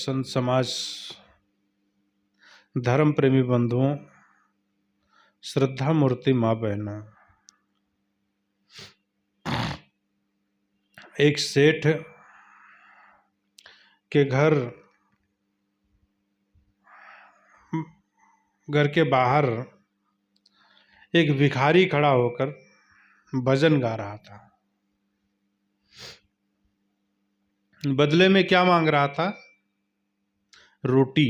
संत समाज, धर्म प्रेमी बंधुओं, श्रद्धा मूर्ति माँ बहनों, एक सेठ के घर के बाहर एक भिखारी खड़ा होकर भजन गा रहा था। बदले में क्या मांग रहा था? रोटी।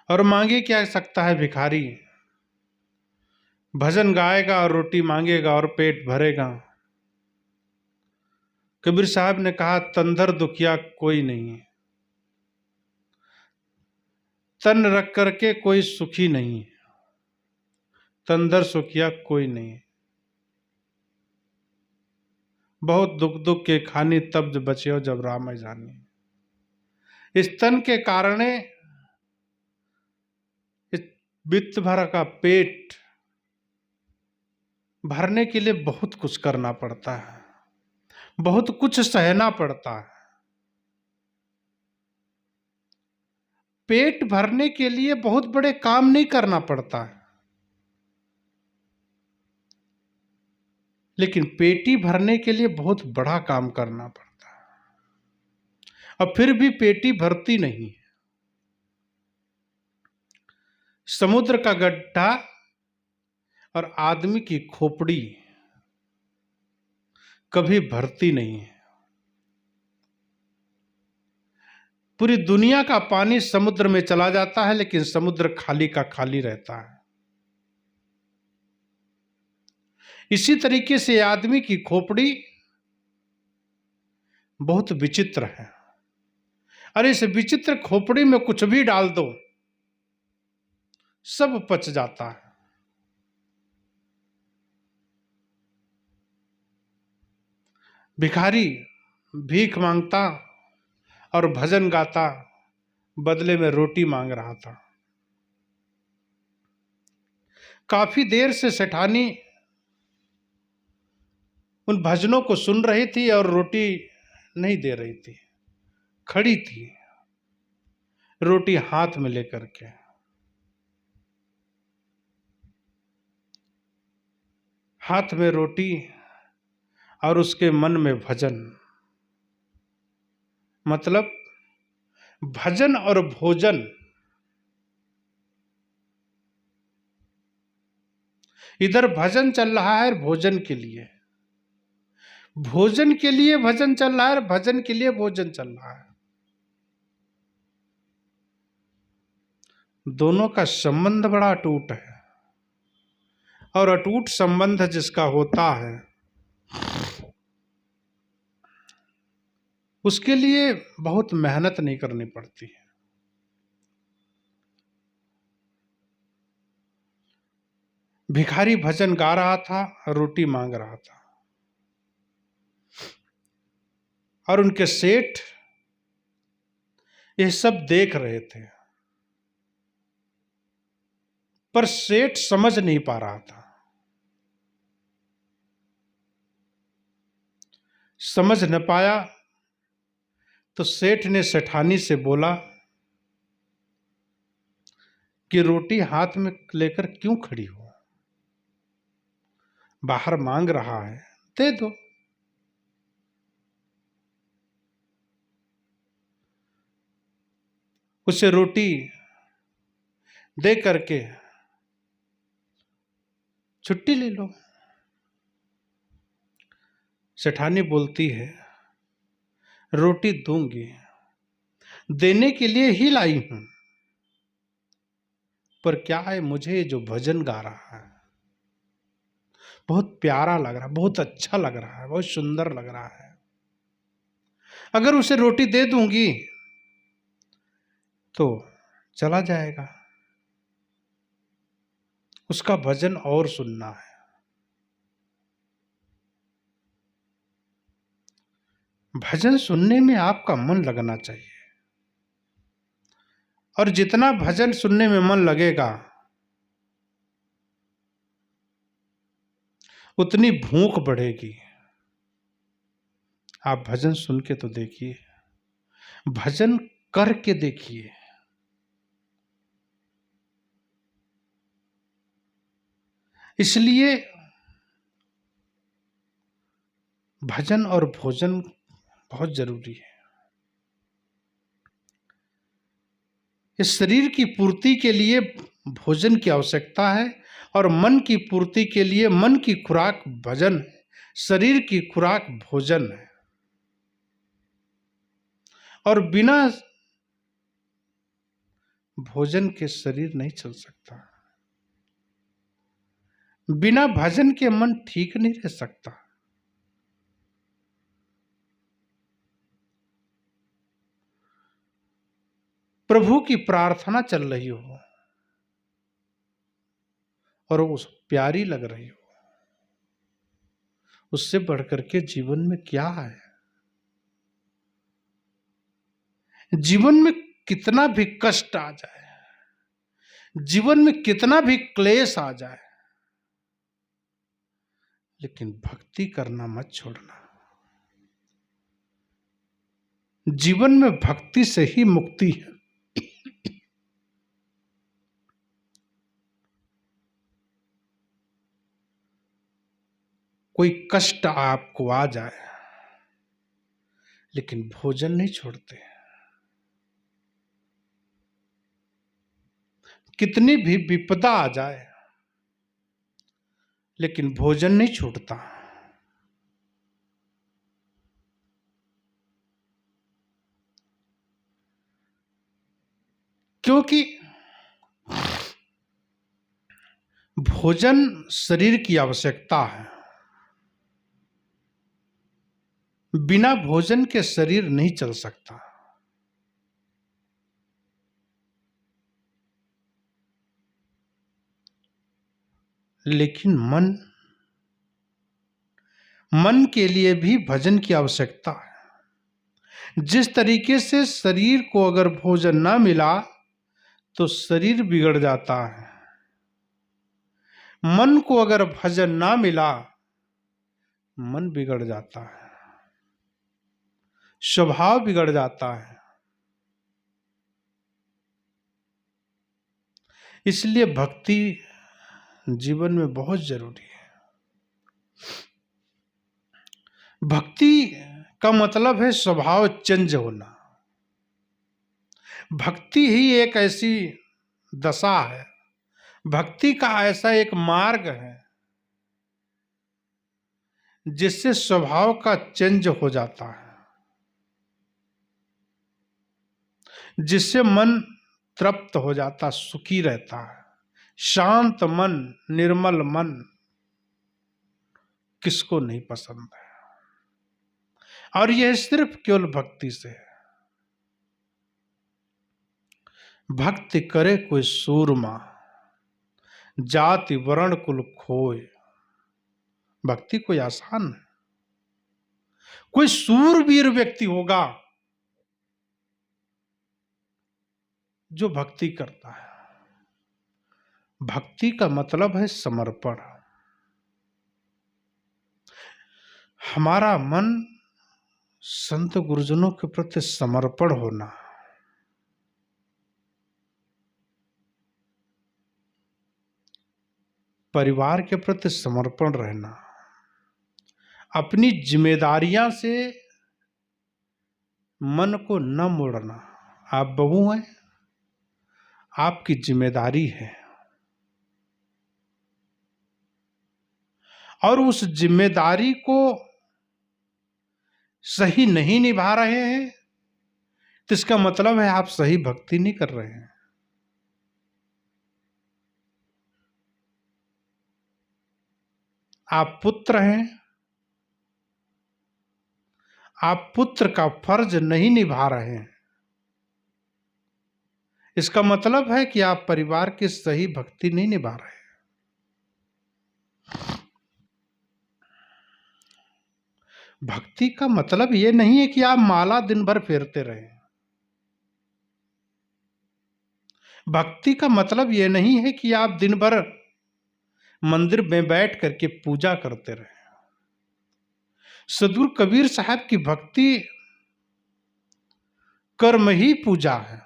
और मांगे क्या सकता है भिखारी? भजन गाएगा और रोटी मांगेगा और पेट भरेगा। कबीर साहब ने कहा, तंदर दुखिया कोई नहीं, तन रख करके कोई सुखी नहीं, तंदर सुखिया कोई नहीं। बहुत दुख दुख के खानी, तब बचे जब राम जानी। इस तन के कारणे इस वित्त भर का पेट भरने के लिए बहुत कुछ करना पड़ता है, बहुत कुछ सहना पड़ता है। पेट भरने के लिए बहुत बड़े काम नहीं करना पड़ता है, लेकिन पेटी भरने के लिए बहुत बड़ा काम करना पड़ता है। अब फिर भी पेटी भरती नहीं है। समुद्र का गड्ढा और आदमी की खोपड़ी कभी भरती नहीं है। पूरी दुनिया का पानी समुद्र में चला जाता है, लेकिन समुद्र खाली का खाली रहता है। इसी तरीके से आदमी की खोपड़ी बहुत विचित्र है। अरे इस विचित्र खोपड़ी में कुछ भी डाल दो, सब पच जाता है। भिखारी भीख मांगता और भजन गाता, बदले में रोटी मांग रहा था। काफी देर से सेठानी उन भजनों को सुन रही थी और रोटी नहीं दे रही थी, खड़ी थी रोटी हाथ में लेकर के। हाथ में रोटी और उसके मन में भजन। मतलब भजन और भोजन, इधर भजन चल रहा है भोजन के लिए, भोजन के लिए भजन चल रहा है, भजन के लिए भोजन चल रहा है। दोनों का संबंध बड़ा अटूट है, और अटूट संबंध जिसका होता है उसके लिए बहुत मेहनत नहीं करनी पड़ती है। भिखारी भजन गा रहा था, रोटी मांग रहा था, और उनके सेठ ये सब देख रहे थे, पर सेठ समझ नहीं पा रहा था। समझ न पाया तो सेठ ने सेठानी से बोला कि रोटी हाथ में लेकर क्यों खड़ी हो? बाहर मांग रहा है, दे दो। उसे रोटी दे करके छुट्टी ले लो। सेठानी बोलती है, रोटी दूंगी, देने के लिए ही लाई हूं, पर क्या है, मुझे जो भजन गा रहा है बहुत प्यारा लग रहा है, बहुत अच्छा लग रहा है, बहुत सुंदर लग रहा है। अगर उसे रोटी दे दूंगी तो चला जाएगा, उसका भजन और सुनना है। भजन सुनने में आपका मन लगना चाहिए, और जितना भजन सुनने में मन लगेगा उतनी भूख बढ़ेगी। आप भजन सुन के तो देखिए, भजन करके देखिए। इसलिए भजन और भोजन बहुत जरूरी है। इस शरीर की पूर्ति के लिए भोजन की आवश्यकता है, और मन की पूर्ति के लिए मन की खुराक भजन है, शरीर की खुराक भोजन है। और बिना भोजन के शरीर नहीं चल सकता, बिना भजन के मन ठीक नहीं रह सकता। प्रभु की प्रार्थना चल रही हो और उस प्यारी लग रही हो, उससे बढ़कर के जीवन में क्या है? जीवन में कितना भी कष्ट आ जाए, जीवन में कितना भी क्लेश आ जाए, लेकिन भक्ति करना मत छोड़ना। जीवन में भक्ति से ही मुक्ति है। कोई कष्ट आपको आ जाए, लेकिन भोजन नहीं छोड़ते। कितनी भी विपदा आ जाए, लेकिन भोजन नहीं छूटता। क्योंकि भोजन शरीर की आवश्यकता है। बिना भोजन के शरीर नहीं चल सकता। लेकिन मन के लिए भी भजन की आवश्यकता है। जिस तरीके से शरीर को अगर भोजन ना मिला तो शरीर बिगड़ जाता है, मन को अगर भजन ना मिला मन बिगड़ जाता है, स्वभाव बिगड़ जाता है। इसलिए भक्ति जीवन में बहुत जरूरी है। भक्ति का मतलब है स्वभाव चेंज होना। भक्ति ही एक ऐसी दशा है, भक्ति का ऐसा एक मार्ग है जिससे स्वभाव का चेंज हो जाता है, जिससे मन तृप्त हो जाता, सुखी रहता है। शांत मन, निर्मल मन किसको नहीं पसंद है? और यह सिर्फ केवल भक्ति से है। भक्ति करे कोई सूरमा, जाति वर्ण कुल खोए। भक्ति कोई आसान है? कोई सूरवीर व्यक्ति होगा जो भक्ति करता है। भक्ति का मतलब है समर्पण। हमारा मन संत गुरुजनों के प्रति समर्पण होना, परिवार के प्रति समर्पण रहना, अपनी जिम्मेदारियां से मन को न मोड़ना। आप बहू हैं, आपकी जिम्मेदारी है, और उस जिम्मेदारी को सही नहीं निभा रहे हैं तो इसका मतलब है आप सही भक्ति नहीं कर रहे हैं। आप पुत्र हैं, आप पुत्र का फर्ज नहीं निभा रहे हैं, इसका मतलब है कि आप परिवार की सही भक्ति नहीं निभा रहे हैं। भक्ति का मतलब यह नहीं है कि आप माला दिन भर फेरते रहें। भक्ति का मतलब यह नहीं है कि आप दिन भर मंदिर में बैठ करके पूजा करते रहें। सदगुरु कबीर साहब की भक्ति कर्म ही पूजा है।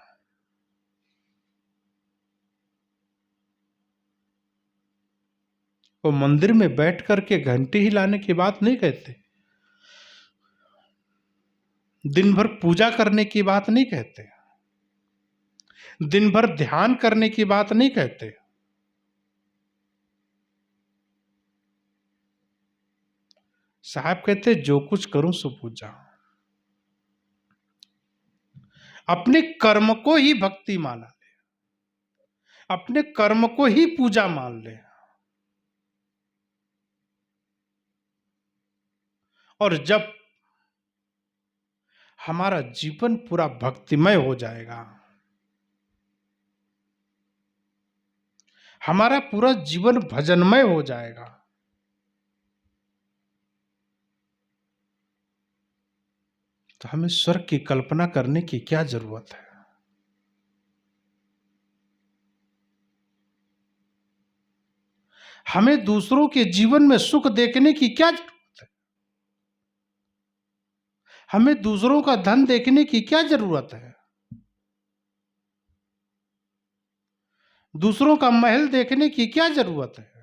वो मंदिर में बैठ करके घंटी हिलाने की बात नहीं कहते, दिन भर पूजा करने की बात नहीं कहते, दिन भर ध्यान करने की बात नहीं कहते। साहब कहते जो कुछ करूं सो पूजा। अपने कर्म को ही भक्ति माना ले, अपने कर्म को ही पूजा मान ले, और जब हमारा जीवन पूरा भक्तिमय हो जाएगा, हमारा पूरा जीवन भजनमय हो जाएगा, तो हमें स्वर्ग की कल्पना करने की क्या जरूरत है। हमें दूसरों के जीवन में सुख देखने की क्या जरूरत है, हमें दूसरों का धन देखने की क्या जरूरत है, दूसरों का महल देखने की क्या जरूरत है।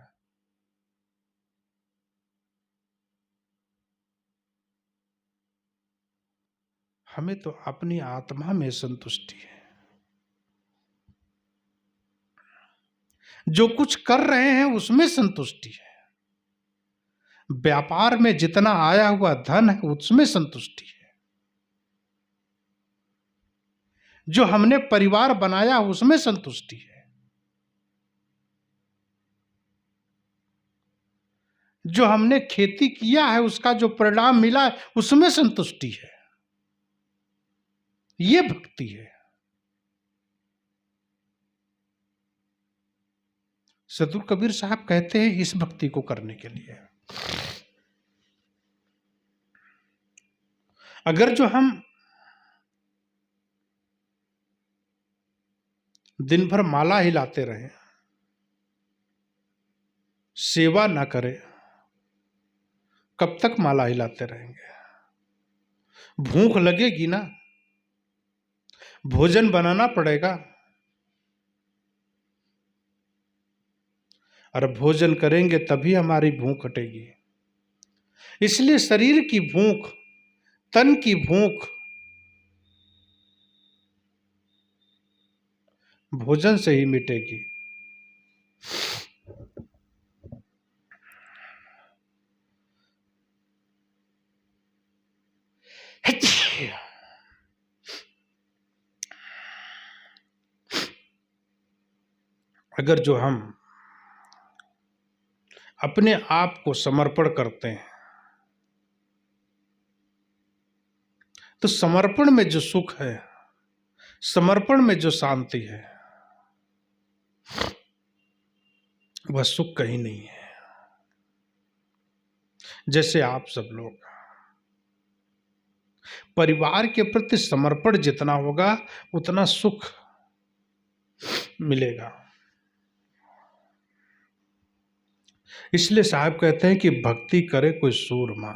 हमें तो अपनी आत्मा में संतुष्टि है। जो कुछ कर रहे हैं उसमें संतुष्टि है, व्यापार में जितना आया हुआ धन है उसमें संतुष्टि है, जो हमने परिवार बनाया उसमें संतुष्टि है, जो हमने खेती किया है उसका जो परिणाम मिला है उसमें संतुष्टि है। ये भक्ति है। सदगुरु कबीर साहब कहते हैं इस भक्ति को करने के लिए अगर जो हम दिन भर माला हिलाते रहें, सेवा ना करें, कब तक माला हिलाते रहेंगे। भूख लगेगी ना, भोजन बनाना पड़ेगा, और भोजन करेंगे तभी हमारी भूख हटेगी। इसलिए शरीर की भूख, तन की भूख भोजन से ही मिटेगी। अगर जो हम अपने आप को समर्पण करते हैं तो समर्पण में जो सुख है, समर्पण में जो शांति है, वह सुख कहीं नहीं है। जैसे आप सब लोग परिवार के प्रति समर्पण जितना होगा उतना सुख मिलेगा। इसलिए साहब कहते हैं कि भक्ति करे कोई सूरमा।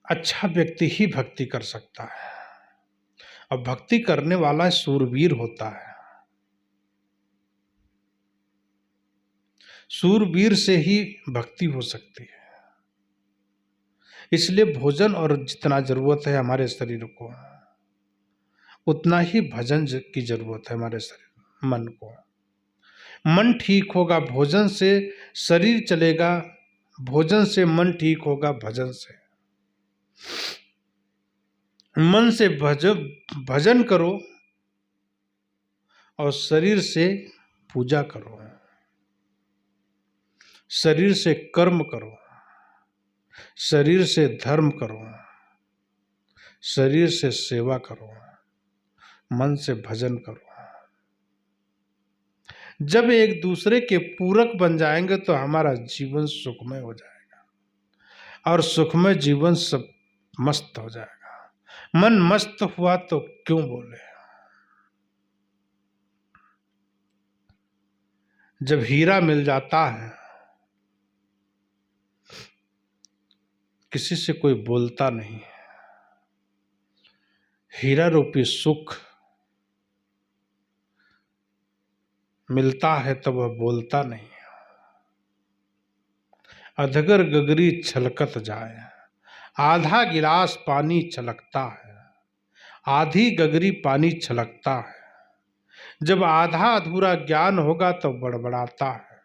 अच्छा व्यक्ति ही भक्ति कर सकता है, और भक्ति करने वाला सूरवीर होता है। सूरवीर से ही भक्ति हो सकती है। इसलिए भोजन और जितना जरूरत है हमारे शरीर को, उतना ही भजन की जरूरत है हमारे शरीर मन को। मन ठीक होगा भोजन से, शरीर चलेगा भोजन से, मन ठीक होगा भजन से। मन से भजन करो और शरीर से पूजा करो, शरीर से कर्म करो, शरीर से धर्म करो, शरीर से सेवा करो, मन से भजन करो। जब एक दूसरे के पूरक बन जाएंगे तो हमारा जीवन सुखमय हो जाएगा, और सुखमय जीवन सब मस्त हो जाएगा। मन मस्त हुआ तो क्यों बोले। जब हीरा मिल जाता है, किसी से कोई बोलता नहीं। हीरा रूपी सुख मिलता है तो वह बोलता नहीं। अधगर गगरी छलकत जाए, आधा गिलास पानी छलकता है। आधी गगरी पानी छलकता है। जब आधा अधूरा ज्ञान होगा तो बड़बड़ाता है।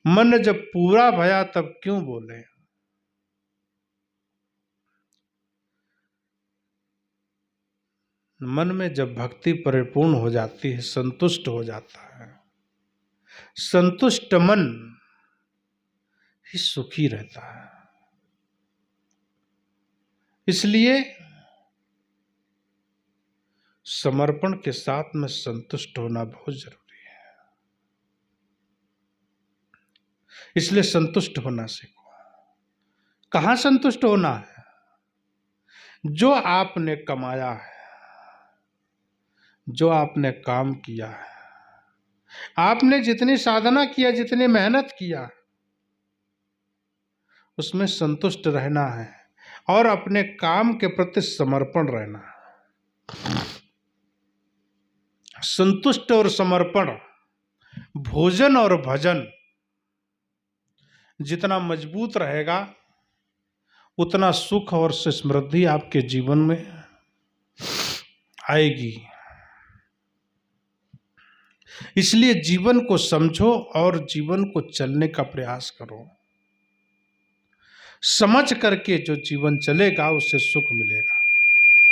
मन जब पूरा भया तब क्यों बोले। मन में जब भक्ति परिपूर्ण हो जाती है, संतुष्ट हो जाता है, संतुष्ट मन ही सुखी रहता है। इसलिए समर्पण के साथ में संतुष्ट होना बहुत जरूरी है। इसलिए संतुष्ट होना सीखो। कहाँ संतुष्ट होना है? जो आपने कमाया है, जो आपने काम किया है, आपने जितनी साधना किया, जितनी मेहनत किया, उसमें संतुष्ट रहना है और अपने काम के प्रति समर्पण रहना है। संतुष्ट और समर्पण, भोजन और भजन जितना मजबूत रहेगा, उतना सुख और समृद्धि आपके जीवन में आएगी। इसलिए जीवन को समझो और जीवन को चलने का प्रयास करो। समझ करके जो जीवन चलेगा उससे सुख मिलेगा।